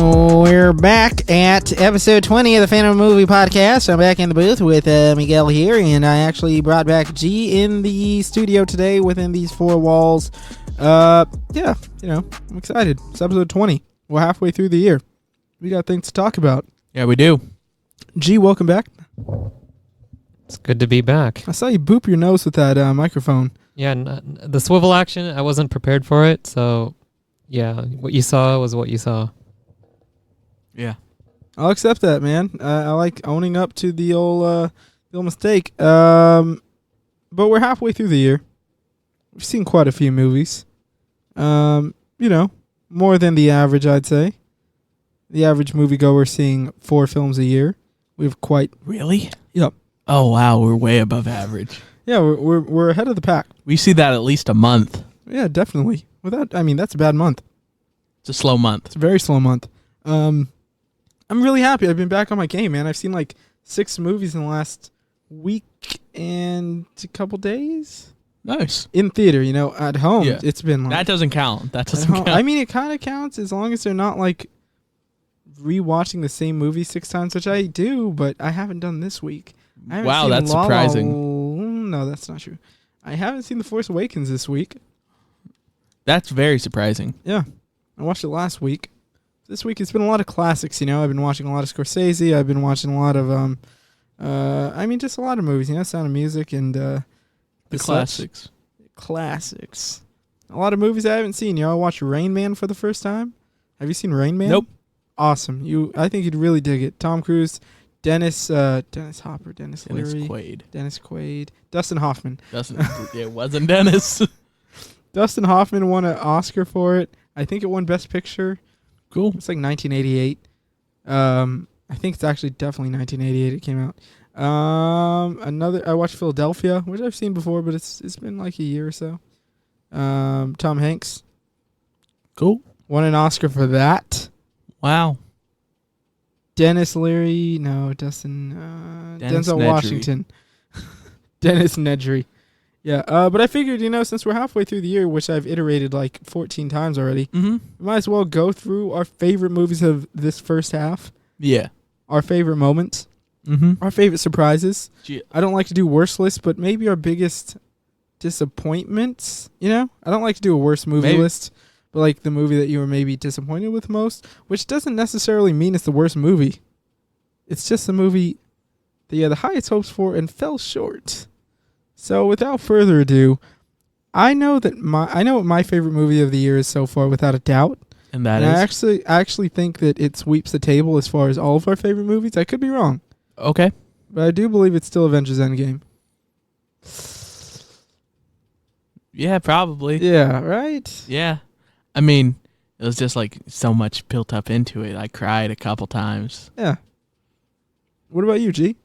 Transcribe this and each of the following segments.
We're back at episode 20 of the Fanema Movie Podcast. I'm back in the booth with Miguel here, and I actually brought back G in the studio today within these four walls. I'm excited. It's episode 20. We're halfway through the year. We got things to talk about. Yeah, we do. G, welcome back. It's good to be back. I saw you boop your nose with that microphone. Yeah, the swivel action, I wasn't prepared for it, so yeah, what you saw was what you saw. Yeah. I'll accept that, man. I like owning up to the old mistake. But we're halfway through the year. We've seen quite a few movies. More than the average, I'd say. The average moviegoer seeing 4 films a year. We've quite... Really? Yep. Oh, wow. We're way above average. Yeah, we're ahead of the pack. We see that at least a month. Yeah, definitely. That's a bad month. It's a slow month. It's a very slow month. I'm really happy. I've been back on my game, man. I've seen like 6 movies in the last week and a couple days. Nice. In theater, at home, Yeah. It's been like... That doesn't count. That doesn't count. I mean, it kind of counts as long as they're not like rewatching the same movie 6 times, which I do, but I haven't done this week. Wow, that's surprising. No, that's not true. I haven't seen The Force Awakens this week. That's very surprising. Yeah. I watched it last week. This week it's been a lot of classics, I've been watching a lot of Scorsese. I've been watching a lot of just a lot of movies, Sound of Music and The classics. Classics. A lot of movies I haven't seen. I watched Rain Man for the first time. Have you seen Rain Man? Nope. Awesome. I think you'd really dig it. Tom Cruise, Dennis Hopper, Dennis Quaid, Dustin Hoffman. It wasn't Dennis. Dustin Hoffman won an Oscar for it. I think it won Best Picture. Cool. It's like 1988. I think it's actually definitely 1988 it came out. I watched Philadelphia, which I've seen before, but it's been like a year or so. Tom Hanks. Cool. Won an Oscar for that. Wow. Dennis Leary. No, Denzel Nedry. Washington. Dennis Nedry. Yeah, but I figured, since we're halfway through the year, which I've iterated like 14 times already, we might as well go through our favorite movies of this first half. Yeah. Our favorite moments. Our favorite surprises. I don't like to do worst lists, but maybe our biggest disappointments, I don't like to do a worst movie list, but like the movie that you were maybe disappointed with most, which doesn't necessarily mean it's the worst movie. It's just the movie that you had the highest hopes for and fell short. So without further ado, I know what my favorite movie of the year is so far, without a doubt. And that is? I actually think that it sweeps the table as far as all of our favorite movies. I could be wrong. Okay. But I do believe it's still Avengers Endgame. Yeah, probably. Yeah, right? Yeah. I mean, it was just like so much built up into it. I cried a couple times. Yeah. What about you, G?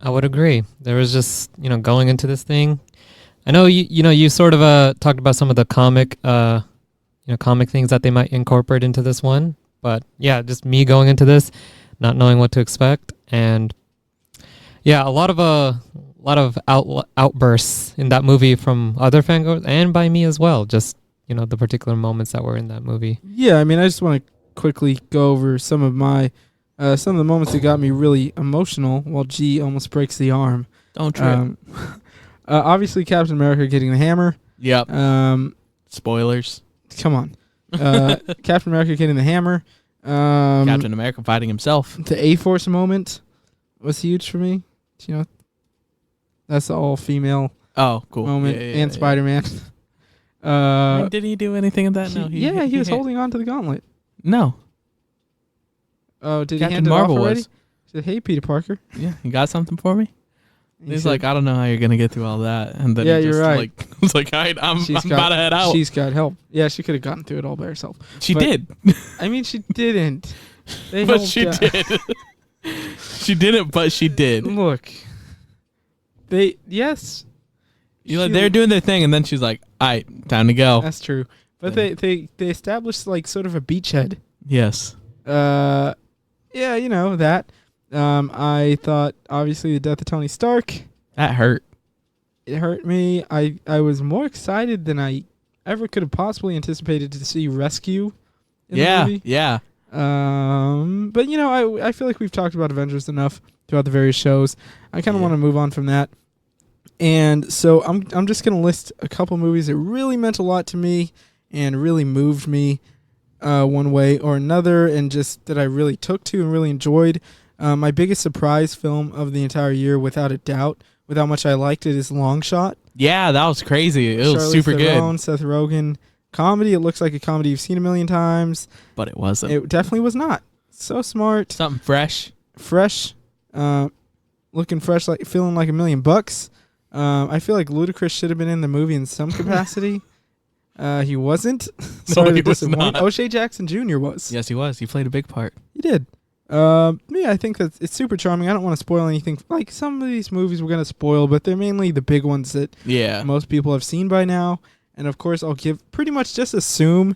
I would agree. There was just, going into this thing. I know you sort of talked about some of the comic things that they might incorporate into this one, but yeah, just me going into this, not knowing what to expect, and yeah, a lot of outbursts in that movie from other fangoers and by me as well. Just the particular moments that were in that movie. Yeah, I just want to quickly go over some of the moments that got me really emotional while G almost breaks the arm. Don't trip. Obviously, Captain America getting the hammer. Yep. Spoilers. Come on. Captain America getting the hammer. Captain America fighting himself. The A-Force moment was huge for me. That's the all-female cool. moment. Yeah, and Spider-Man. Did he do anything in that? No. He was holding on to the gauntlet. No. Oh, did Captain he hand Marvel it off already? was. He said, "Hey, Peter Parker." Yeah, you got something for me? He's like, I don't know how you're gonna get through all that, and then you're right. It's like, all right, I'm about to head out. She's got help. Yeah, she could have gotten through it all by herself. She did. She didn't. But she did. She didn't, but she did. Look, yes. They're doing their thing, and then she's like, all right, time to go. That's true. But they established like sort of a beachhead. Yes. Yeah, that. I thought obviously the death of Tony Stark. That hurt. It hurt me. I was more excited than I ever could have possibly anticipated to see Rescue in the movie. Yeah. But I feel like we've talked about Avengers enough throughout the various shows. I kind of want to move on from that. And so I'm just going to list a couple movies that really meant a lot to me and really moved me one way or another, and just that I really took to and really enjoyed. My biggest surprise film of the entire year, without a doubt, with how much I liked it, is Long Shot. Yeah, that was crazy. It was Charlize super Theron, good. Seth Rogen. Comedy. It looks like a comedy you've seen a million times. But it wasn't. It definitely was not. So smart. Something fresh. Fresh. Looking fresh, like feeling like $1 million. I feel like Ludacris should have been in the movie in some capacity. He wasn't. Sorry to disappoint. O'Shea Jackson Jr. was. Yes, he was. He played a big part. He did. I think that it's super charming. I don't want to spoil anything. Like, some of these movies we're going to spoil, but they're mainly the big ones that most people have seen by now. And, of course, I'll pretty much just assume.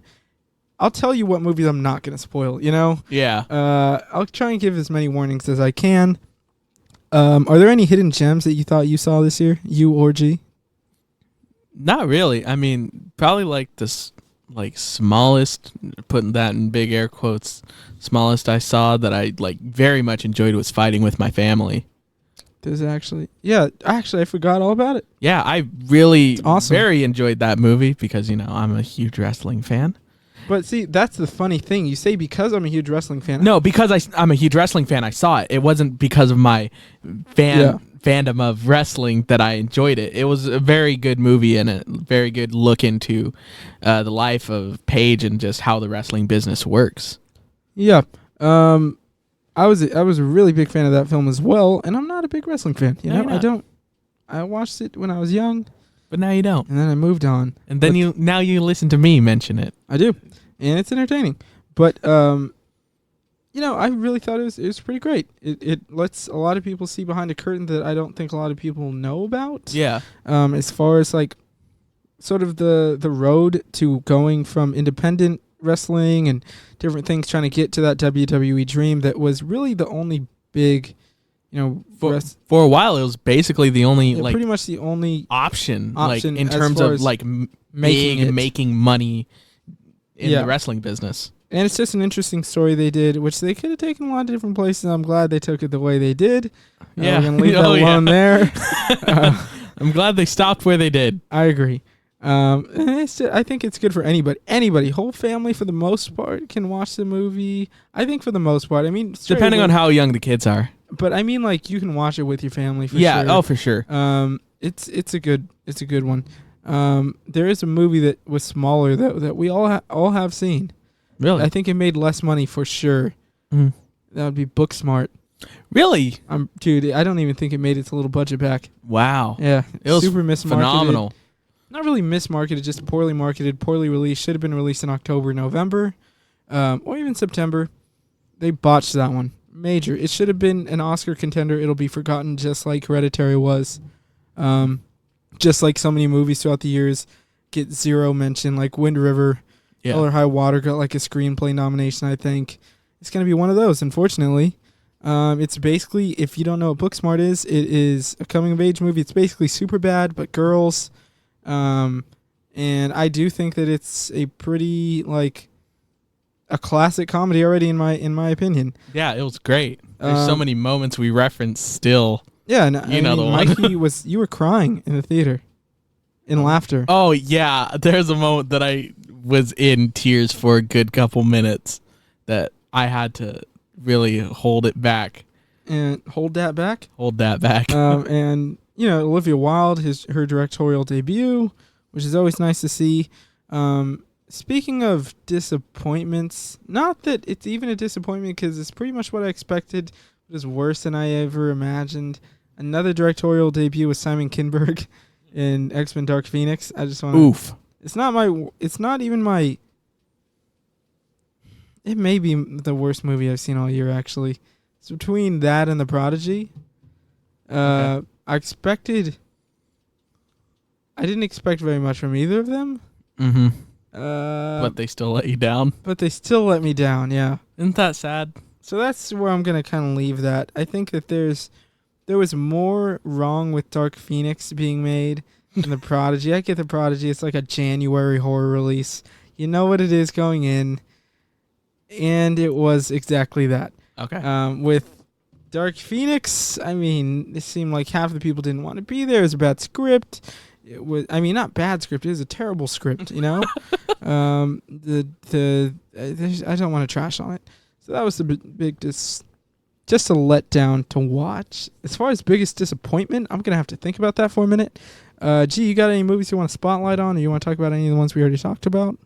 I'll tell you what movies I'm not going to spoil, Yeah. I'll try and give as many warnings as I can. Are there any hidden gems that you thought you saw this year, you or G? Not really. I mean, probably like this, like smallest, putting that in big air quotes, smallest I saw that I like very much enjoyed was Fighting with My Family. There's actually, I forgot all about it. Yeah, I really awesome. Very enjoyed that movie because, I'm a huge wrestling fan. But see, that's the funny thing. You say because I'm a huge wrestling fan. No, because I'm a huge wrestling fan, I saw it. It wasn't because of my fandom of wrestling that I enjoyed it. It was a very good movie and a very good look into the life of Paige and just how the wrestling business works. Yeah. I was a really big fan of that film as well, and I'm not a big wrestling fan. I don't. I watched it when I was young. But now you don't. And then I moved on. And then you listen to me mention it. I do. And it's entertaining. But I really thought it was pretty great. It lets a lot of people see behind a curtain that I don't think a lot of people know about. Yeah. As far as like sort of the road to going from independent wrestling and different things, trying to get to that WWE dream that was really the only big for a while, it was basically the only pretty much the only option like in terms of like making money in the wrestling business. And it's just an interesting story they did, which they could have taken a lot of different places. I'm glad they took it the way they did. Yeah, we're gonna leave that alone there. I'm glad they stopped where they did. I agree. I think it's good for anybody, whole family for the most part can watch the movie. I think for the most part. I mean, depending on how young the kids are. But I mean, like, you can watch it with your family for sure. Yeah, oh, for sure. It's a good one. There is a movie that was smaller that we all have seen. Really? I think it made less money for sure. Mm. That would be Booksmart. Really? Dude, I don't even think it made its little budget back. Wow. Yeah, it was super mismarketed. Phenomenal. Not really mismarketed, just poorly marketed, poorly released. Should have been released in October, November, or even September. They botched that one. Major. It should have been an Oscar contender. It'll be forgotten just like Hereditary was. Just like so many movies throughout the years get zero mention, like Wind River, Hell or High Water got like a screenplay nomination, I think. It's going to be one of those, unfortunately. It's basically, if you don't know what Booksmart is, it is a coming-of-age movie. It's basically Superbad, but girls. And I do think that it's a pretty, like, a classic comedy already in my opinion. Yeah, it was great. There's so many moments we reference still. Yeah, and I mean, the one. Mikey you were crying in the theater in laughter. Oh yeah, there's a moment that I was in tears for a good couple minutes that I had to really hold it back. And hold that back. And Olivia Wilde, her directorial debut, which is always nice to see. Speaking of disappointments, not that it's even a disappointment because it's pretty much what I expected. It was worse than I ever imagined. Another directorial debut was Simon Kinberg in X-Men Dark Phoenix. I just want to... Oof. It may be the worst movie I've seen all year, actually. It's between that and The Prodigy. Okay. I didn't expect very much from either of them. Mm-hmm. But they still let you down. But they still let me down, yeah. Isn't that sad? So that's where I'm going to kind of leave that. I think that there was more wrong with Dark Phoenix being made than The Prodigy. I get The Prodigy. It's like a January horror release. You know what it is going in. and it was exactly that. Okay. With Dark Phoenix, I mean, it seemed like half the people didn't want to be there. It was a bad script. It was, I mean, not bad script. It was a terrible script, you know. I don't want to trash on it. So that was the big just a letdown to watch. As far as biggest disappointment, I'm gonna have to think about that for a minute. G, you got any movies you want to spotlight on, or you want to talk about any of the ones we already talked about?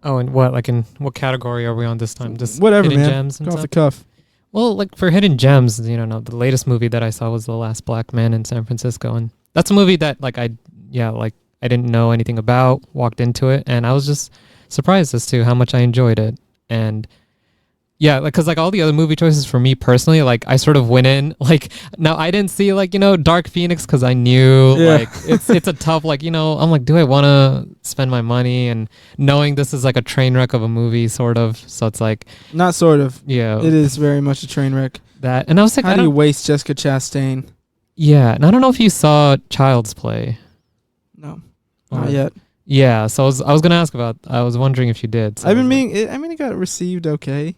Oh, and what? Like, in what category are we on this time? Just whatever, hidden man. gems and Go off stuff? the cuff. Well, like for hidden gems, no, the latest movie that I saw was The Last Black Man in San Francisco, and that's a movie that I didn't know anything about. Walked into it, and I was just surprised as to how much I enjoyed it. And yeah, because all the other movie choices for me personally, I sort of went in now I didn't see Dark Phoenix because I knew it's a tough I'm like, do I want to spend my money, and knowing this is a train wreck of a movie sort of, so it's not sort of, yeah, it is very much a train wreck. That, and I was like, how do you waste Jessica Chastain? Yeah, and I don't know if you saw Child's Play. No, not yet. Yeah, so I was gonna ask about. I was wondering if you did. So I've been it got received okay.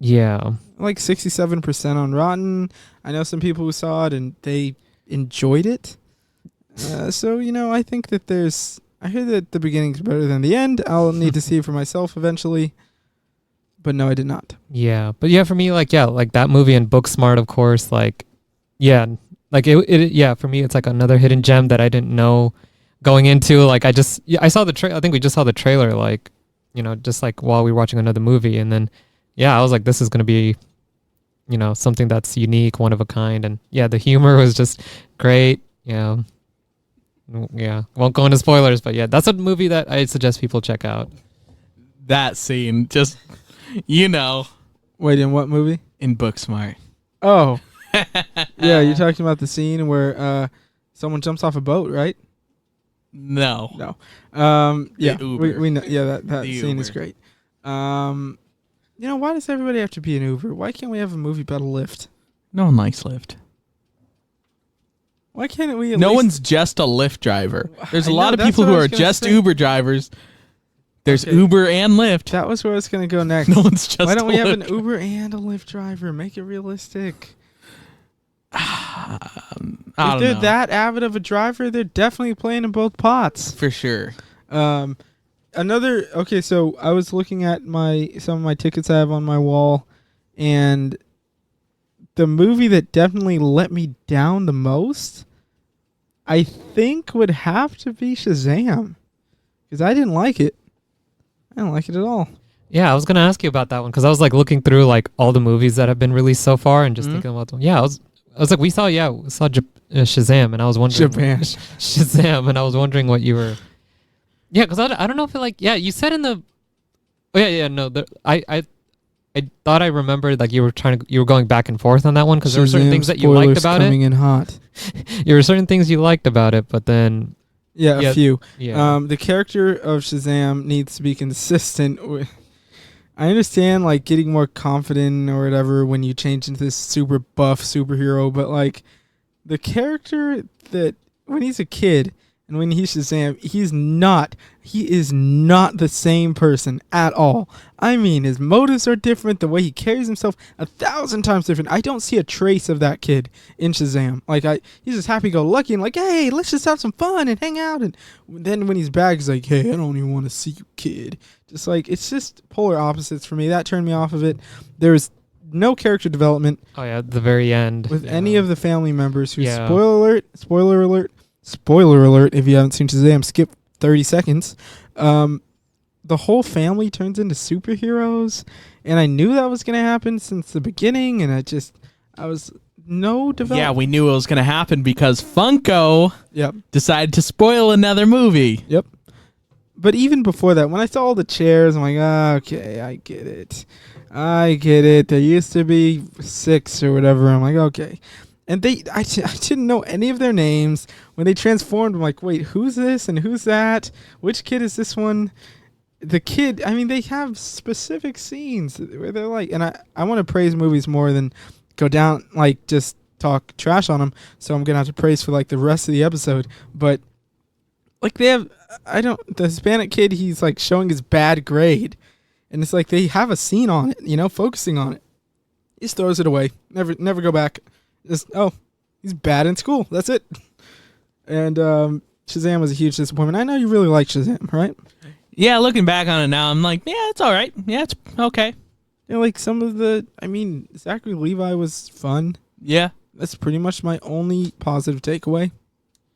Yeah. 67% on Rotten. I know some people who saw it and they enjoyed it. So, I think that I hear that the beginning's better than the end. I'll need to see it for myself eventually. But no, I did not. Yeah. But yeah, for me, that movie and Booksmart, of course, for me, it's another hidden gem that I didn't know going into. I saw the trailer. I think we just saw the trailer, just while we were watching another movie, and then yeah, I was like, this is going to be, something that's unique, one of a kind. And yeah, the humor was just great. Yeah. Yeah. Won't go into spoilers, but yeah, that's a movie that I suggest people check out. That scene, just, Wait, in what movie? In Booksmart. Oh. Yeah, you're talking about the scene where someone jumps off a boat, right? No. Yeah, Uber. we know. Yeah, that scene Uber. is great. Why does everybody have to be an Uber? Why can't we have a movie about a Lyft? No one likes Lyft. Why can't we? No one's just a Lyft driver. There's a lot of that's people what who I are was gonna just say. Uber drivers. There's Okay. Uber and Lyft. That was where I was going to go next. No one's just. Why don't we have an Lyft. Uber and a Lyft driver? Make it realistic. I If don't they're know. that avid of a driver, they're definitely playing in both pots. For sure. So I was looking at some of my tickets I have on my wall, and the movie that definitely let me down the most, I think, would have to be Shazam, because I didn't like it. I don't like it at all. Yeah, I was going to ask you about that one because I was looking through all the movies that have been released so far and just thinking about them. Yeah, I was like, we saw Shazam, and I was wondering Shazam, and I was wondering what you were. Yeah, because I don't know if you said in the. Oh yeah, no. I thought I remembered you were going back and forth on that one because there were certain things that you liked about coming it. in hot. There were certain things you liked about it, but then a few. Yeah. The character of Shazam needs to be consistent. I understand getting more confident or whatever when you change into this super buff superhero, but the character that when he's a kid and when he's Shazam, he is not the same person at all. I mean, his motives are different. The way he carries himself 1,000 times different. I don't see a trace of that kid in Shazam. He's just happy-go-lucky and hey, let's just have some fun and hang out. And then when he's back, he's like, hey, I don't even want to see you, kid. Just it's just polar opposites for me. That turned me off of it. There's no character development. Oh yeah, at the very end with any of the family members. Who Yeah. Spoiler alert! If you haven't seen Shazam, skip 30 seconds. The whole family turns into superheroes, and I knew that was going to happen since the beginning. And I was no development. Yeah, we knew it was going to happen because Funko Yep. decided to spoil another movie. Yep. But even before that, when I saw all the chairs, I'm like, okay, I get it. There used to be 6 or whatever. I'm like, okay. And I didn't know any of their names. When they transformed, I'm like, wait, who's this and who's that? Which kid is this one? The kid, I mean, they have specific scenes where they're and I want to praise movies more than go down, just talk trash on them. So I'm going to have to praise for, the rest of the episode. But, they have, the Hispanic kid, he's, showing his bad grade. And it's like they have a scene on it, focusing on it. He just throws it away. Never go back. Just, he's bad in school. That's it. And Shazam was a huge disappointment. I know you really like Shazam, right? Yeah, looking back on it now, I'm like, yeah, it's all right. Yeah, it's okay. Like some of Zachary Levi was fun. Yeah. That's pretty much my only positive takeaway.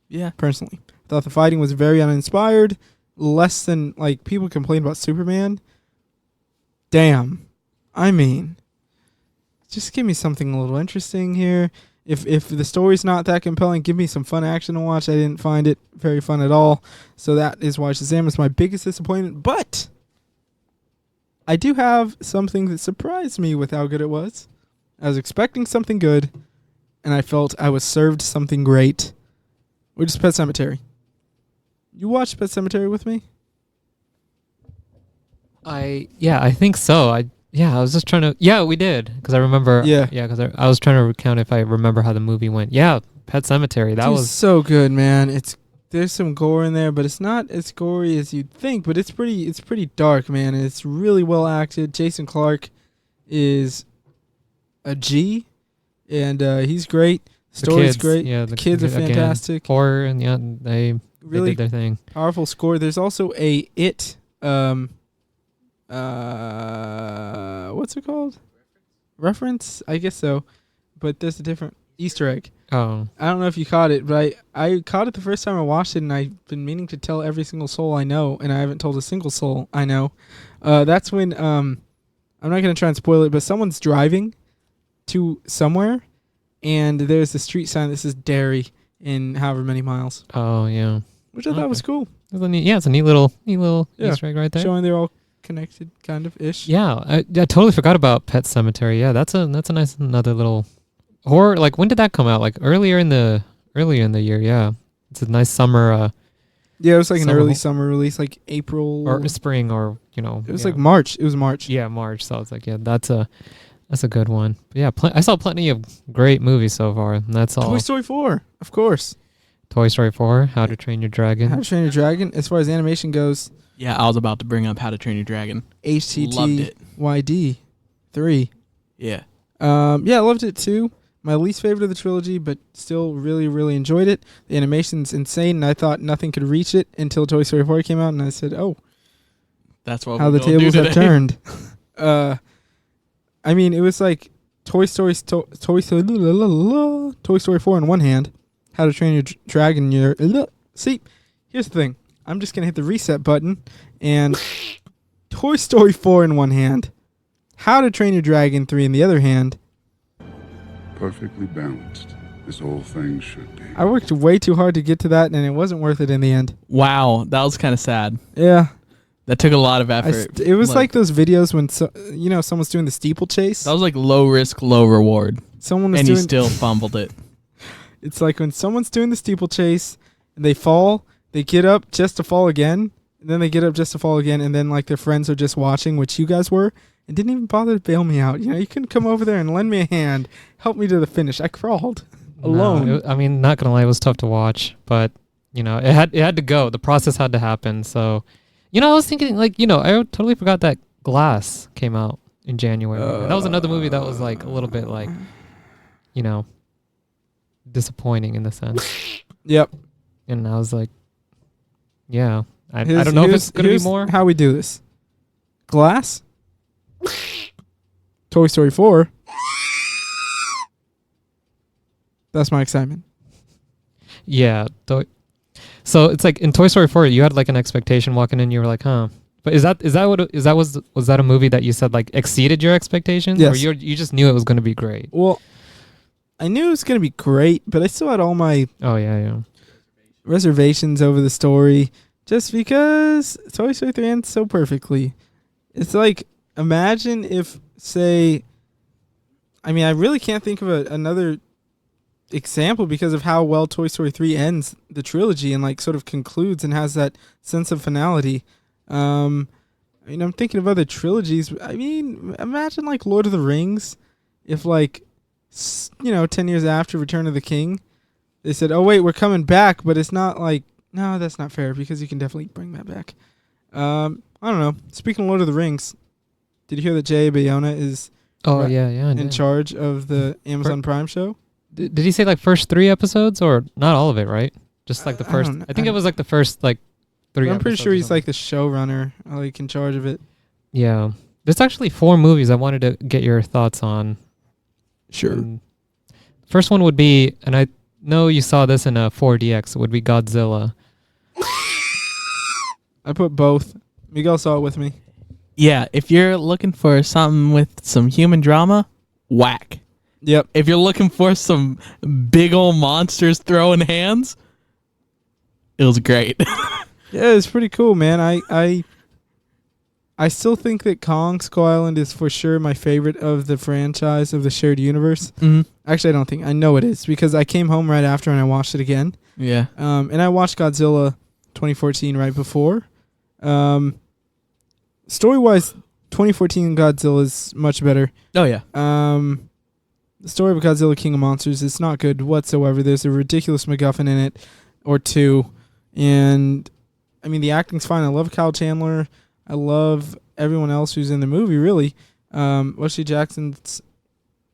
Yeah. Personally. I thought the fighting was very uninspired. Less than, people complain about Superman. Damn. Just give me something a little interesting here. If the story's not that compelling, give me some fun action to watch. I didn't find it very fun at all. So that is why Shazam is my biggest disappointment. But I do have something that surprised me with how good it was. I was expecting something good, and I felt I was served something great, which is Pet Sematary. You watched Pet Sematary with me? I think so. I was just trying to. Yeah, we did because I remember. Yeah, because I was trying to recount if I remember how the movie went. Yeah, Pet Sematary. That was so good, man. There's some gore in there, but it's not as gory as you'd think. But it's pretty dark, man. And it's really well acted. Jason Clarke is a G, and he's great. Story's great. Yeah, the kids are fantastic. Again, horror, and they really did their thing. Powerful score. There's also a It. What's it called? Reference? I guess so. But there's a different Easter egg. Oh. I don't know if you caught it, but I caught it the first time I watched it, and I've been meaning to tell every single soul I know, and I haven't told a single soul I know. That's when, I'm not going to try and spoil it, but someone's driving to somewhere, and there's a street sign that says dairy in however many miles. Oh, yeah. Which I thought was cool. It's a neat little Easter egg right there. Showing they're all connected, kind of ish. Yeah, I totally forgot about Pet Sematary. Yeah, that's a nice another little horror. Like, when did that come out? Like earlier in the year. Yeah, it's a nice summer. Yeah, it was like an early summer release, like April or spring, or It was like March. It was March. Yeah, March. So it's like, yeah, that's a good one. But yeah, I saw plenty of great movies so far. And that's all. Toy Story 4, of course. Toy Story 4, How to Train Your Dragon. How to Train Your Dragon, as far as animation goes. Yeah, I was about to bring up How to Train Your Dragon. HTTYD 3. Yeah. I loved it too. My least favorite of the trilogy, but still really, really enjoyed it. The animation's insane, and I thought nothing could reach it until Toy Story 4 came out, and I said, "Oh, that's what how the tables have turned." It was like Toy Story 4 in one hand, How to Train Your Dragon. See, here's the thing. I'm just gonna hit the reset button, and Toy Story 4 in one hand, How to Train Your Dragon 3 in the other hand. Perfectly balanced, this whole thing should be. I worked way too hard to get to that, and it wasn't worth it in the end. Wow, that was kind of sad. Yeah. That took a lot of effort. It was like those videos when someone's doing the steeplechase. That was like low risk, low reward. You still fumbled it. It's like when someone's doing the steeplechase and they fall, they get up just to fall again, and then they get up just to fall again, and then like their friends are just watching, which you guys were, and didn't even bother to bail me out. You couldn't come over there and lend me a hand, help me to the finish. I crawled alone. No, not gonna lie, it was tough to watch, but it had to go. The process had to happen. So, I was thinking I totally forgot that Glass came out in January. That was another movie that was like a little bit like, disappointing in the sense. Yep. And I was like, yeah, I don't know if it's gonna be more. How we do this? Glass. Toy Story 4. That's my excitement. Yeah. So it's like in Toy Story 4, you had like an expectation walking in. You were like, huh. But was that a movie that you said like exceeded your expectations? Yes. Or you just knew it was going to be great? Well, I knew it was going to be great, but I still had all my reservations over the story, just because Toy Story 3 ends so perfectly. It's like, imagine if, say, I really can't think of another example because of how well Toy Story 3 ends the trilogy and like sort of concludes and has that sense of finality. I'm thinking of other trilogies. Imagine like Lord of the Rings, if like 10 years after Return of the King, they said, "Oh wait, we're coming back," but it's not like, no, that's not fair because you can definitely bring that back. I don't know. Speaking of Lord of the Rings, Did you hear that Jay Bayona is in charge of the Amazon Prime show? Did he say like first 3 episodes or not all of it, right? Just like the first. I think it was like the first like 3 I'm pretty sure he's like the showrunner, like in charge of it. Yeah. There's actually 4 movies I wanted to get your thoughts on. Sure. First one would be, and I know you saw this in a 4DX, would be Godzilla. I put both. Miguel saw it with me. Yeah, if you're looking for something with some human drama, whack. Yep. If you're looking for some big old monsters throwing hands, it was great. Yeah, it's pretty cool, man. I still think that Kong Skull Island is for sure my favorite of the franchise of the shared universe. Mm-hmm. Actually, I don't think. I know it is because I came home right after and I watched it again. Yeah. And I watched Godzilla 2014 right before. Story-wise, 2014 Godzilla is much better. Oh, yeah. The story of Godzilla King of Monsters is not good whatsoever. There's a ridiculous MacGuffin in it, or 2. And, I mean, the acting's fine. I love Kyle Chandler. I love everyone else who's in the movie, really. Wesley Jackson's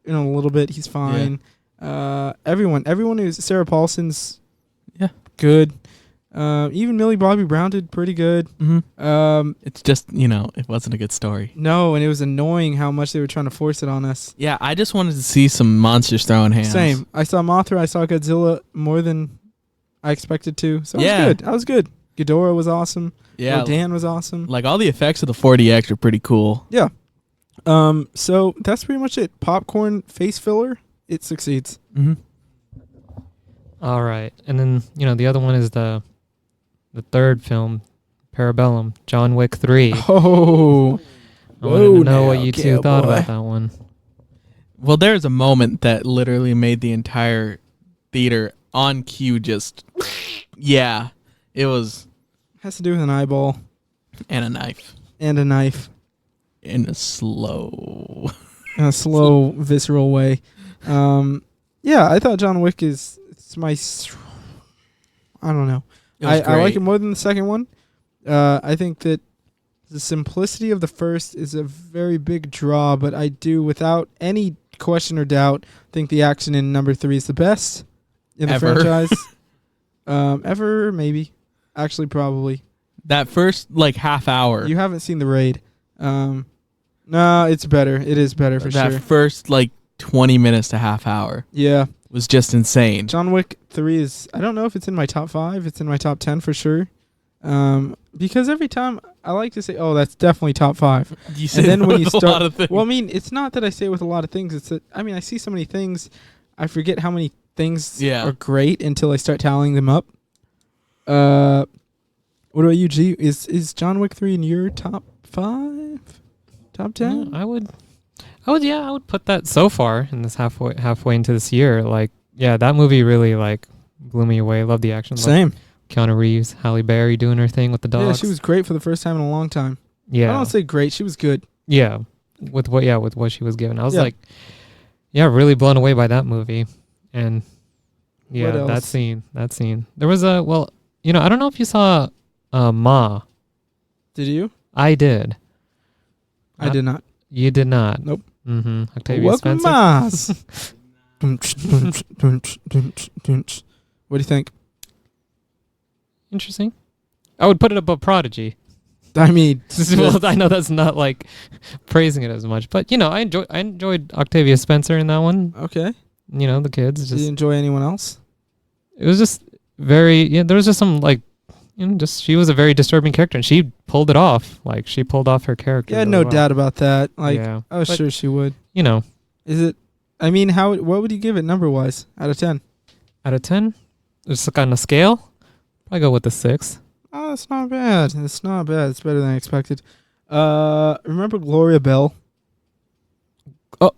a little bit. He's fine. Yeah. Everyone who's Sarah Paulson's good. Even Millie Bobby Brown did pretty good. Mm-hmm. It's just, it wasn't a good story. No, and it was annoying how much they were trying to force it on us. Yeah, I just wanted to see some monsters throwing hands. Same. I saw Mothra. I saw Godzilla more than I expected to. So I was good. Ghidorah was awesome. Yeah. Dan was awesome. Like, all the effects of the 4DX are pretty cool. Yeah. So that's pretty much it. Popcorn face filler. It succeeds. Mm-hmm. All right. And then, the other one is the third film, Parabellum, John Wick 3. Oh. I wanted to know what you two thought about that one. Well, there's a moment that literally made the entire theater on cue just... Yeah. It was... Has to do with an eyeball. And a knife. And a knife. In a slow... visceral way. Yeah, I thought John Wick it's my... I don't know. I like it more than the second one. I think that the simplicity of the first is a very big draw, but I do, without any question or doubt, think the action in number 3 is the best in the franchise. Ever, maybe. Actually, probably. That first, half hour. You haven't seen The Raid. No, it's better. It is better for sure. That first, 20 minutes to half hour. Yeah. Was just insane. John Wick 3 is... I don't know if it's in my top 5. It's in my top 10 for sure. Because every time I like to say, oh, that's definitely top 5. You say that with a lot of things. Well, I mean, it's not that I say it with a lot of things. It's that, I see so many things, I forget how many things are great until I start tallying them up. What about you, G? Is John Wick 3 in your top 5? Top 10? I would put that so far in this halfway into this year. That movie really blew me away. Love the action. Same. Keanu Reeves, Halle Berry doing her thing with the dogs. Yeah, she was great for the first time in a long time. Yeah. I don't say great, she was good. Yeah. With what she was given. I was really blown away by that movie. And that scene. There was I don't know if you saw Ma. Did you? I did. I did not. You did not. Nope. Mm-hmm. Octavia Welcome Spencer. What do you think? Interesting. I would put it above Prodigy. I mean, well, I know that's not praising it as much, but I enjoyed Octavia Spencer in that one. Okay. The kids. Did you enjoy anyone else? It was just very. Yeah, there was just some she was a very disturbing character, and she pulled it off. She pulled off her character. Yeah, no doubt about that. I was sure she would. Is it? What would you give it number wise out of 10? Out of 10, just on a scale, I go with the 6. Oh, that's not bad. It's not bad. It's better than I expected. Remember Gloria Bell? Oh,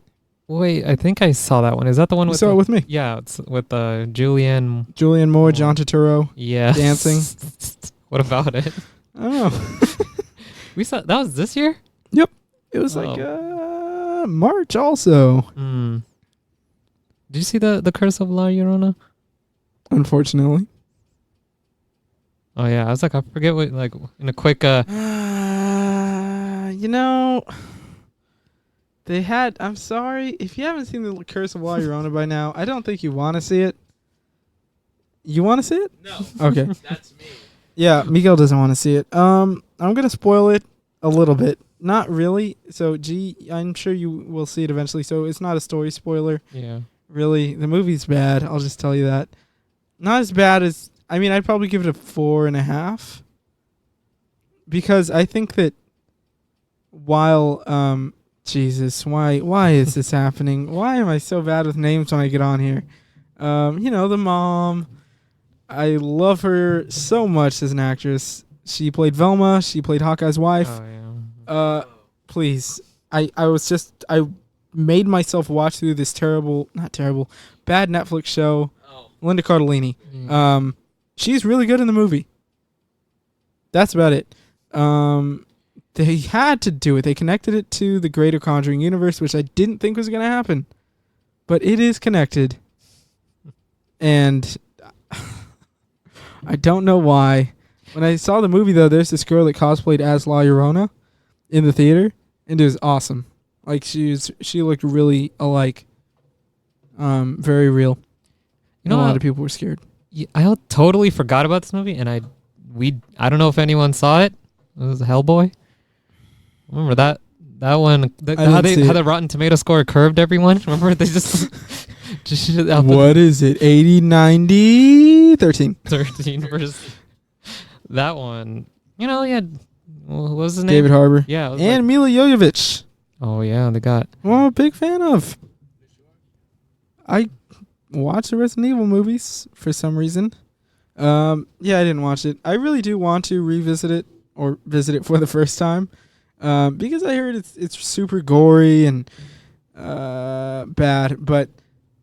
wait. I think I saw that one. Is that the one you saw it with me? Yeah, it's with Julianne Moore, John Turturro. Yeah, dancing. What about it? I don't know. We saw that was this year. Yep, it was March also. Did you see the Curse of La Llorona? Unfortunately. Oh yeah, I was I forget what in a quick. I'm sorry. If you haven't seen The Curse of La Llorona by now, I don't think you want to see it. You want to see it? No. Okay. That's me. Yeah, Miguel doesn't want to see it. I'm going to spoil it a little bit. Not really. So, I'm sure you will see it eventually. So, it's not a story spoiler. Yeah. Really. The movie's bad. I'll just tell you that. Not as bad as... I mean, I'd probably give it a 4.5. Because I think that while... Jesus, why is this happening? Why am I so bad with names when I get on here? The mom. I love her so much as an actress. She played Velma. She played Hawkeye's wife. Oh, yeah. Please. I made myself watch through this bad Netflix show. Oh. Linda Cardellini. She's really good in the movie. That's about it. They had to do it. They connected it to the greater Conjuring universe, which I didn't think was going to happen. But it is connected. And I don't know why. When I saw the movie, though, there's this girl that cosplayed as La Llorona in the theater, and it was awesome. Like, she looked really alike. Very real. A lot of people were scared. I totally forgot about this movie, and I don't know if anyone saw it. It was Hellboy. Remember that one? How the Rotten Tomato score curved everyone? Remember they just what is it? 80, 90, 13. 13 versus that one. Yeah. What was his name? David Harbour. Yeah. And Mila Jovovich. Oh yeah, they got. Well, I'm a big fan of. I watch the Resident Evil movies for some reason. I didn't watch it. I really do want to revisit it or visit it for the first time. Because I heard it's super gory and bad. But,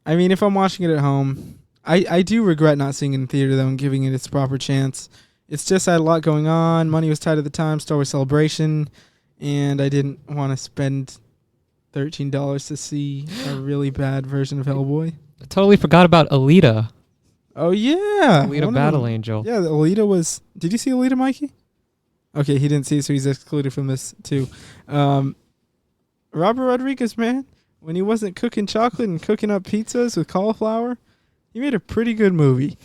I mean, if I'm watching it at home, I do regret not seeing it in theater, though, and giving it its proper chance. It's just I had a lot going on. Money was tight at the time, Star Wars Celebration, and I didn't want to spend $13 to see a really bad version of Hellboy. I totally forgot about Alita. Oh, yeah. Alita Battle Angel. Yeah, Alita was... Did you see Alita, Mikey? Okay, he didn't see it, so he's excluded from this, too. Robert Rodriguez, man, when he wasn't cooking chocolate and cooking up pizzas with cauliflower, he made a pretty good movie.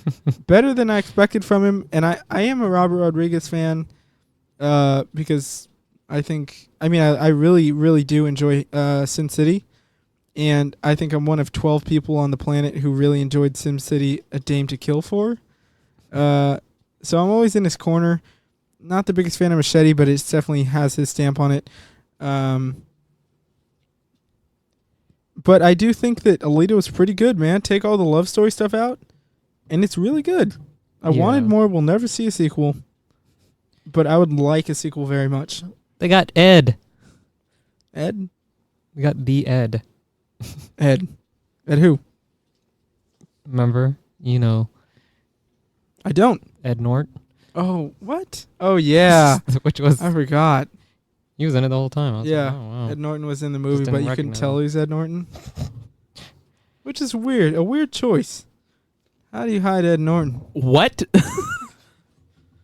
Better than I expected from him. And I am a Robert Rodriguez fan because I really, really do enjoy Sin City. And I think I'm one of 12 people on the planet who really enjoyed SimCity A Dame to Kill For. So I'm always in his corner. Not the biggest fan of Machete, but it definitely has his stamp on it. But I do think that Alita was pretty good, man. Take all the love story stuff out, and it's really good. I wanted more. We'll never see a sequel, but I would like a sequel very much. They got Ed. Ed? We got the Ed. Ed. Ed who? Remember? I don't. Ed Norton. Oh, what? Oh, yeah. Which was... I forgot. He was in it the whole time. I was yeah. like, oh, wow. Ed Norton was in the movie, but you couldn't recognize tell him. who's Ed Norton. Which is weird. A weird choice. How do you hide Ed Norton? What?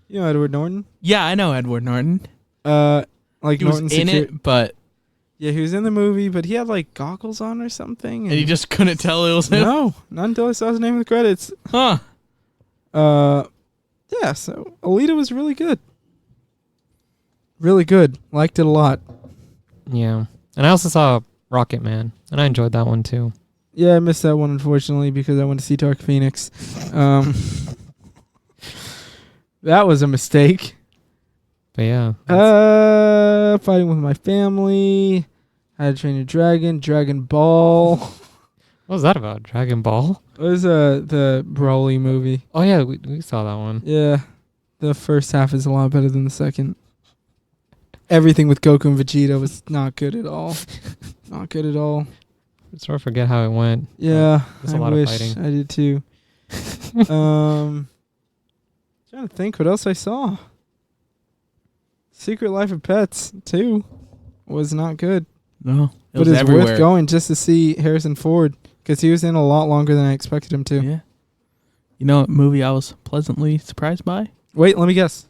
You know Edward Norton? Yeah, I know Edward Norton. Like He Norton was in it, but... Yeah, he was in the movie, but he had like goggles on or something. And he just couldn't tell it was him? No, not until I saw his name in the credits. Huh. Yeah, so Alita was really good. Really good. Liked it a lot. Yeah. And I also saw Rocket Man, and I enjoyed that one too. Yeah, I missed that one, unfortunately, because I went to see Dark Phoenix. That was a mistake. But yeah. Fighting with my family. How to Train Your Dragon. Dragon Ball. What was that about? Dragon Ball? It was the Broly movie. Oh yeah, we saw that one. Yeah. The first half is a lot better than the second. Everything with Goku and Vegeta was not good at all. Not good at all. I sort of forget how it went. Yeah, There's I a lot wish of fighting. I did too. Trying to think what else I saw. Secret Life of Pets 2 was not good. No, But it's worth going just to see Harrison Ford because he was in a lot longer than I expected him to. Yeah. You know what movie I was pleasantly surprised by? Wait, let me guess.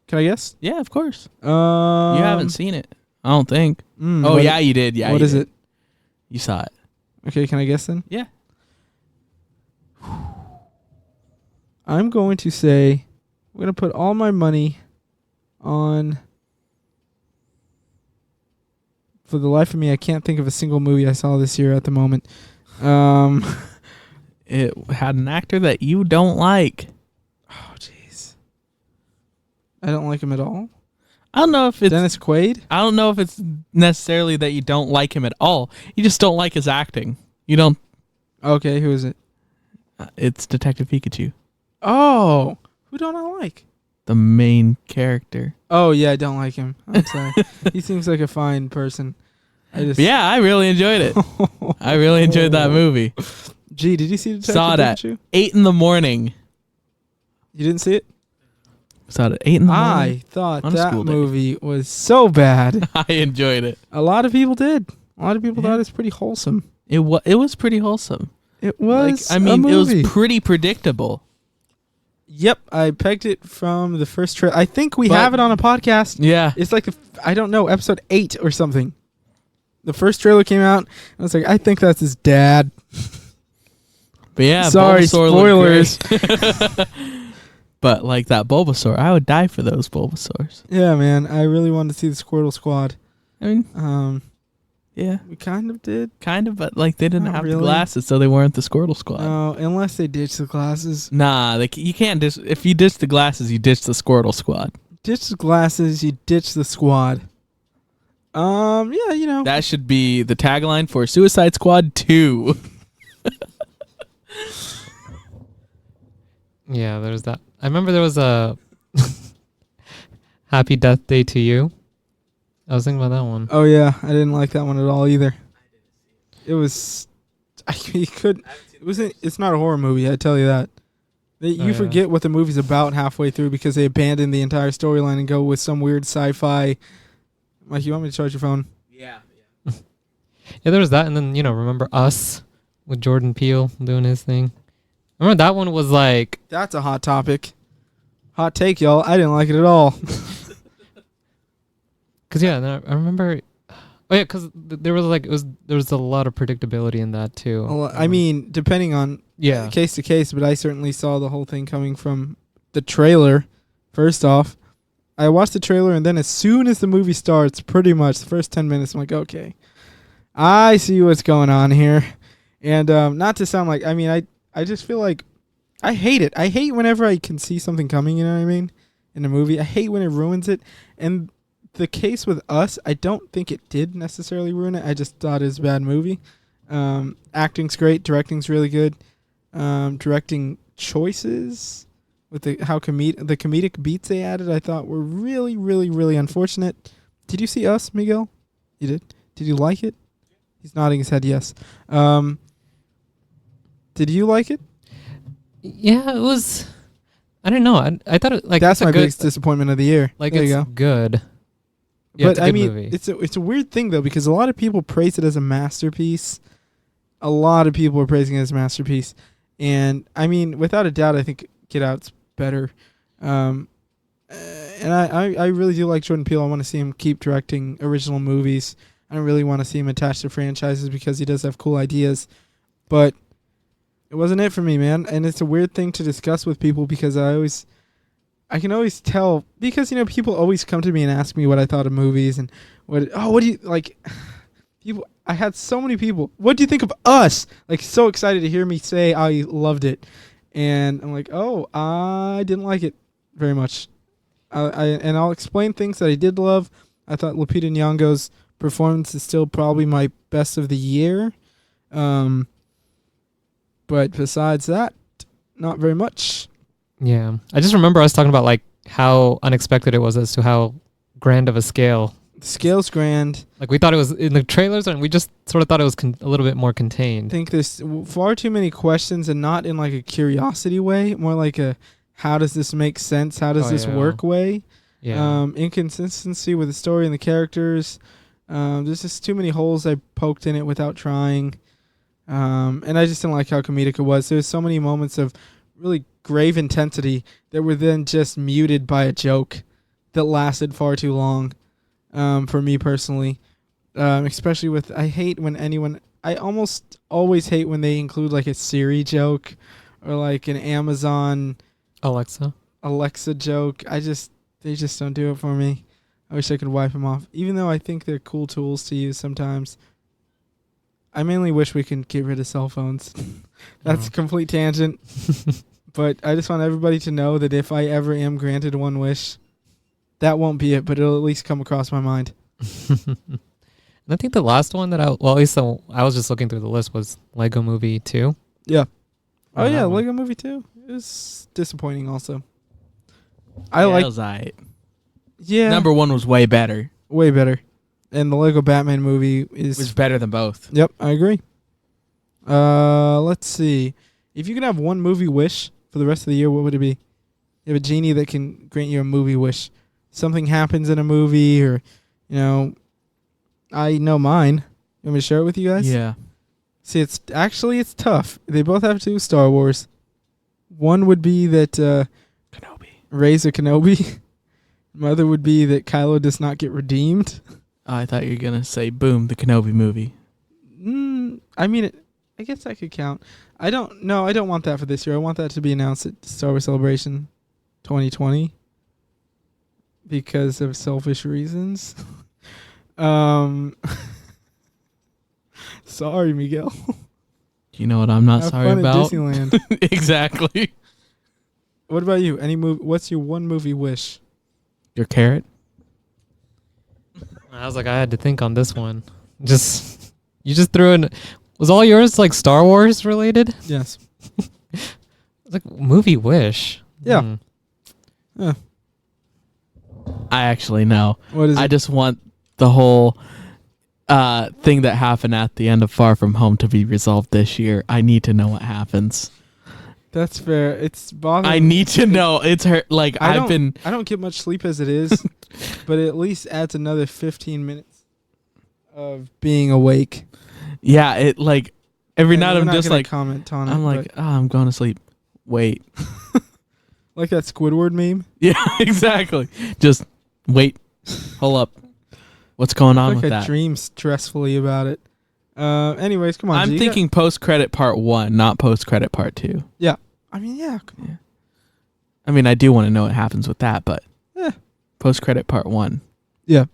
Can I guess? Yeah, of course. You You haven't seen it, I don't think. yeah, You did. Yeah. What is it? You saw it. Okay, can I guess then? Yeah. I'm going to say I'm going to put all my money on... For the life of me, I can't think of a single movie I saw this year at the moment. It had an actor that you don't like. Oh, jeez. I don't like him at all. I don't know if it's Dennis Quaid? I don't know if it's necessarily that you don't like him at all. You just don't like his acting. You don't. Okay, who is it? It's Detective Pikachu, Oh, who don't I like? the main character. Oh, yeah, I don't like him. I'm sorry. He seems like a fine person. But yeah, I really enjoyed it. I really enjoyed that movie. Gee, did you see Detective Saw it at Pikachu? 8 in the morning. You didn't see it? Saw it at 8 in the morning. I thought on a that school day. movie was so bad. I enjoyed it. A lot of people did. A lot of people thought it's pretty wholesome. It was pretty wholesome. It was. I mean, a it was movie. pretty predictable. Yep, I pegged it from the first trailer. I think we But- have it on a podcast. Yeah. It's like I don't know, episode 8 or something. The first trailer came out, and I was like, I think that's his dad. But yeah, Sorry, Bulbasaur spoilers. looked great. But like that Bulbasaur, I would die for those Bulbasaurs. Yeah, man, I really wanted to see the Squirtle Squad. I mean, yeah, We kind of did. kind of, but like they didn't Not have the really. glasses, so they weren't the Squirtle Squad. No, unless they ditch the glasses. Nah, you can't if you ditch the glasses, you ditch the Squirtle Squad. Ditch the glasses, you ditch the squad. Yeah, you know. That should be the tagline for Suicide Squad 2. Yeah, there's that. I remember there was a Happy Death Day to You. I was thinking about that one. Oh yeah, I didn't like that one at all either. It was, you could. It wasn't. It's not a horror movie. I tell you that. You forget what the movie's about halfway through because they abandon the entire storyline and go with some weird sci-fi. Mike, you want me to charge your phone? Yeah. Yeah, there was that, and then remember Us with Jordan Peele doing his thing. Remember that one was like That's a hot topic. Hot take, y'all. I didn't like it at all. Cause I remember. Oh yeah, cause there was there was a lot of predictability in that too. Well, I mean, depending on yeah, case to case, but I certainly saw the whole thing coming from the trailer. First off, I watched the trailer, and then as soon as the movie starts, pretty much the first 10 minutes, I'm like, okay, I see what's going on here. And not to sound like, I mean, I just feel like I hate it. I hate whenever I can see something coming, you know what I mean, in a movie. I hate when it ruins it. And the case with Us, I don't think it did necessarily ruin it. I just thought it was a bad movie. Acting's great. Directing's really good. Directing choices with the comedic beats they added, I thought were really, really, really unfortunate. Did you see Us, Miguel? You did? Did you like it? He's nodding his head yes. Did you like it? yeah, it was. I don't know. I thought it like That's it's a my good, biggest disappointment of the year. like there it's you go. good. Yeah, But it's a I good mean, movie. it's a weird thing though, because a lot of people praise it as a masterpiece. A lot of people are praising it as a masterpiece, and I mean, without a doubt, I think Get Out's better. And I really do like Jordan Peele. I want to see him keep directing original movies. I don't really want to see him attached to franchises because he does have cool ideas, but it wasn't it for me, man. And it's a weird thing to discuss with people because I can always tell because people always come to me and ask me what I thought of movies and what do you like. People, I had so many people. What do you think of Us? Like so excited to hear me say I loved it, and I'm like, oh, I didn't like it very much. And I'll explain things that I did love. I thought Lupita Nyong'o's performance is still probably my best of the year. But besides that, not very much. Yeah, I just remember us talking about like how unexpected it was as to how grand of a scale. The scale's grand. Like we thought it was in the trailers, and we just sort of thought it was a little bit more contained. I think there's far too many questions, and not in like a curiosity way, more like a how does this make sense? How does this work way? Yeah. Inconsistency with the story and the characters. There's just too many holes I poked in it without trying. And I just didn't like how comedic it was. There was so many moments of really grave intensity that were then just muted by a joke that lasted far too long. For me personally, especially with, I hate when anyone, I almost always hate when they include like a Siri joke or like an Amazon Alexa joke. They just don't do it for me. I wish I could wipe them off. Even though I think they're cool tools to use sometimes. I mainly wish we can get rid of cell phones. That's a complete tangent. But I just want everybody to know that if I ever am granted one wish, that won't be it, but it'll at least come across my mind. And I think the last one that I was just looking through the list was Lego Movie 2. Yeah. Oh yeah, Lego Movie 2 is disappointing also. It was alright. Yeah. Number 1 was way better. Way better. And the Lego Batman movie was better than both. Yep, I agree. Let's see. If you could have one movie wish for the rest of the year, what would it be? You have a genie that can grant you a movie wish. Something happens in a movie or, I know mine. You want me to share it with you guys? Yeah. See, it's tough. They both have to do Star Wars. One would be that Kenobi. Rey's a Kenobi. My other would be that Kylo does not get redeemed. I thought you were going to say, boom, the Kenobi movie. I mean, I guess that could count. I don't want that for this year. I want that to be announced at Star Wars Celebration 2020 because of selfish reasons. Sorry, Miguel. You know what I'm not Have sorry fun about? At Disneyland. Exactly. What about you? What's your one movie wish? Your carrot? I was like, I had to think on this one. You just threw in. Was all yours like Star Wars related? Yes. It's like movie wish. Yeah. Yeah. I actually know. What is it? I just want the whole thing that happened at the end of Far From Home to be resolved this year. I need to know what happens. That's fair. It's bothering. I need to know. It's hurt. Like I don't get much sleep as it is, but it at least adds another 15 minutes of being awake. Yeah, it like every night I'm just like comment on it. I'm like, I'm going to sleep. Wait. Like that Squidward meme? Yeah, exactly. Just wait. Hold up. What's going on with that? I dream stressfully about it. Anyways, come on. I'm thinking post-credit part 1, not post-credit part 2. Yeah. I mean, yeah. Come on. I mean, I do want to know what happens with that, but post-credit part 1. Yeah.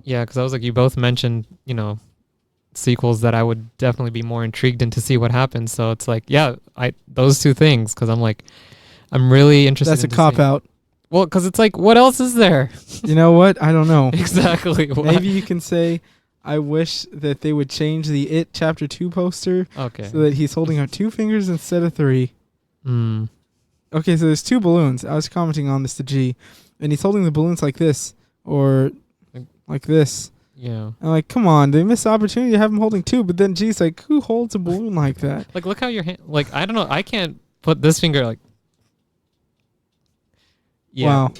Yeah, because I was like, you both mentioned, sequels that I would definitely be more intrigued in to see what happens. So it's like, those two things, because I'm like, I'm really interested. That's a cop-out. Well, because it's like, what else is there? You know what? I don't know. Exactly. Maybe you can say, I wish that they would change the It Chapter 2 poster so that he's holding out 2 fingers instead of 3. Okay, so there's 2 balloons. I was commenting on this to G, and he's holding the balloons like this or like this. Yeah. I'm like, come on, they missed the opportunity to have him holding 2, but then G's like, who holds a balloon like that? Like, look how your hand, like, I don't know, I can't put this finger like. Yeah. Wow.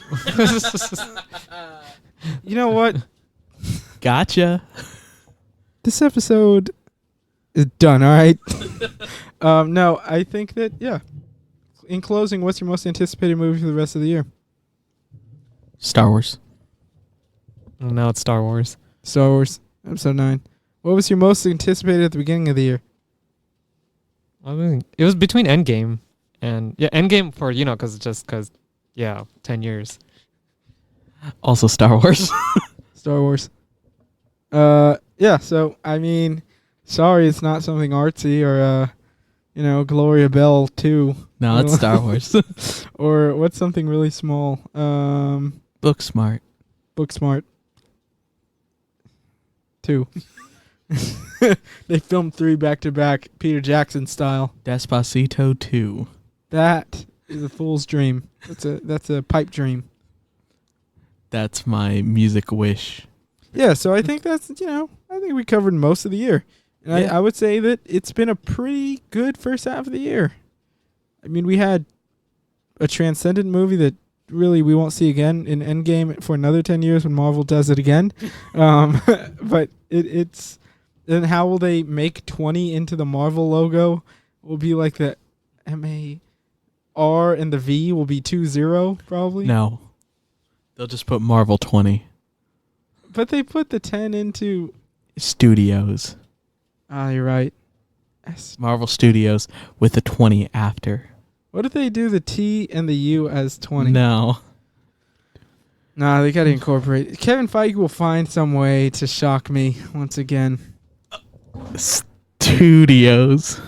You know what? Gotcha. This episode is done, all right? No, I think that, in closing, what's your most anticipated movie for the rest of the year? Star Wars. Now it's Star Wars. Star Wars, Episode 9. What was your most anticipated at the beginning of the year? I mean, it was between Endgame and Endgame for because 10 years. Also Star Wars. Star Wars. So I mean, sorry, it's not something artsy or Gloria Bell 2. No, it's Star Wars. Or what's something really small? Booksmart. Booksmart 2. They filmed 3 back to back, Peter Jackson style. Despacito 2. That is a fool's dream. That's a pipe dream. That's my music wish. Yeah, so I think I think we covered most of the year. And I would say that it's been a pretty good first half of the year. I mean, we had a transcendent movie that really we won't see again in Endgame for another 10 years when Marvel does it again. But it's then how will they make 20 into the Marvel logo? Will be like the MAR and the V will be 20 probably. No. They'll just put Marvel 20. But they put the 10 into Studios. You're right. Marvel Studios with a 20 after. What if they do the T and the U as 20? No. Nah, they got to incorporate. Kevin Feige will find some way to shock me once again. Studios.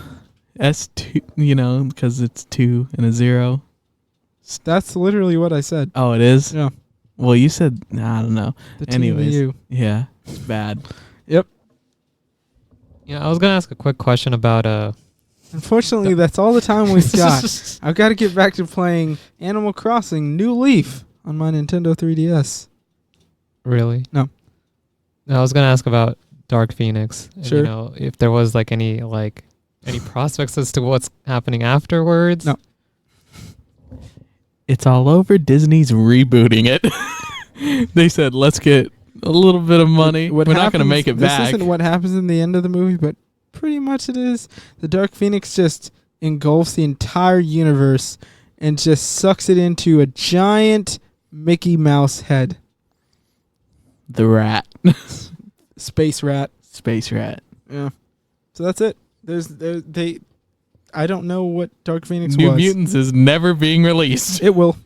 S2, because it's 2 and a 0. That's literally what I said. Oh, it is? Yeah. Well, you said, I don't know. The T Anyways, and the U. yeah, it's bad. Yep. I was gonna ask a quick question about Unfortunately, that's all the time we've got. I've got to get back to playing Animal Crossing New Leaf on my Nintendo 3DS. Really? No. I was gonna ask about Dark Phoenix. Sure. And, if there was any prospects as to what's happening afterwards. No. It's all over. Disney's rebooting it. They said, let's get a little bit of money. We're not going to make it back. This isn't what happens in the end of the movie, but pretty much it is. The Dark Phoenix just engulfs the entire universe and just sucks it into a giant Mickey Mouse head. The rat. Space rat. Space rat. Yeah. So that's it. I don't know what Dark Phoenix New was. Mutants is never being released. It will.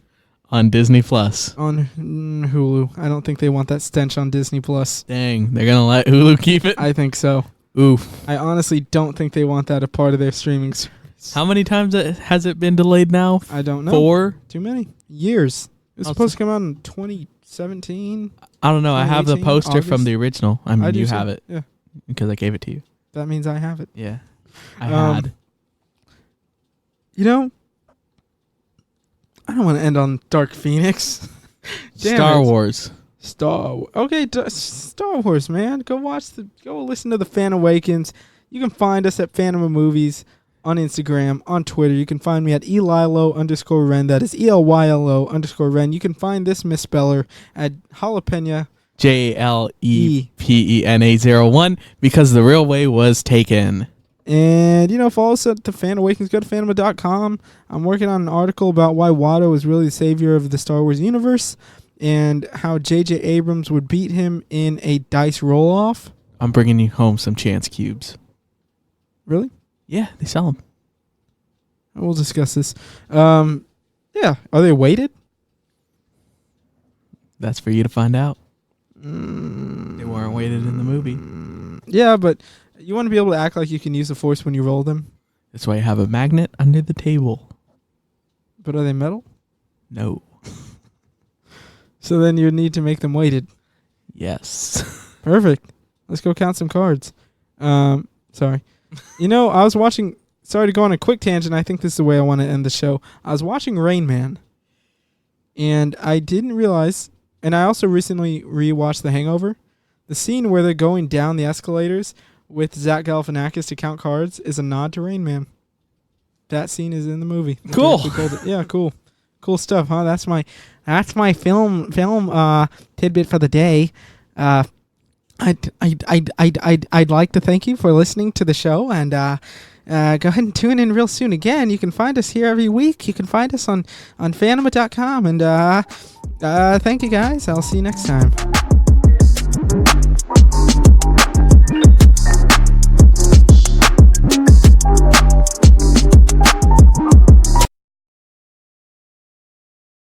On Disney Plus. On Hulu. I don't think they want that stench on Disney Plus. Dang, they're going to let Hulu keep it? I think so. Oof. I honestly don't think they want that a part of their streaming service. How many times has it been delayed now? I don't know. 4? Too many. Years. It was supposed to come out in 2017. I don't know. I have the poster August. from the original. I mean, you have it. Yeah. Because I gave it to you. That means I have it. Yeah. I had. I don't want to end on Dark Phoenix. Star Wars. Star Wars, man. Go listen to The Fan Awakens. You can find us at Fanema Movies on Instagram, on Twitter. You can find me at Elilo_Ren. That is ELYLO_Ren. You can find this misspeller at Jalapena. JLEPENA01 because the real way was taken. And, follow us at The Fan Awakens. Go to fanema.com. I'm working on an article about why Watto is really the savior of the Star Wars universe and how J.J. Abrams would beat him in a dice roll-off. I'm bringing you home some chance cubes. Really? Yeah, they sell them. We'll discuss this. Yeah. Are they weighted? That's for you to find out. They weren't weighted in the movie. Yeah, but you want to be able to act like you can use the Force when you roll them. That's why you have a magnet under the table. But are they metal? No. So then you need to make them weighted. Yes. Perfect. Let's go count some cards. Sorry. I was watching... Sorry to go on a quick tangent. I think this is the way I want to end the show. I was watching Rain Man. And I didn't realize... And I also recently rewatched The Hangover. The scene where they're going down the escalators with Zach Galifianakis to count cards is a nod to Rain Man. That scene is in the movie. Cool. Yeah, cool. Cool stuff, huh? That's my film tidbit for the day. I'd like to thank you for listening to the show, and go ahead and tune in real soon. Again, you can find us here every week. You can find us on fanema.com, and thank you guys. I'll see you next time.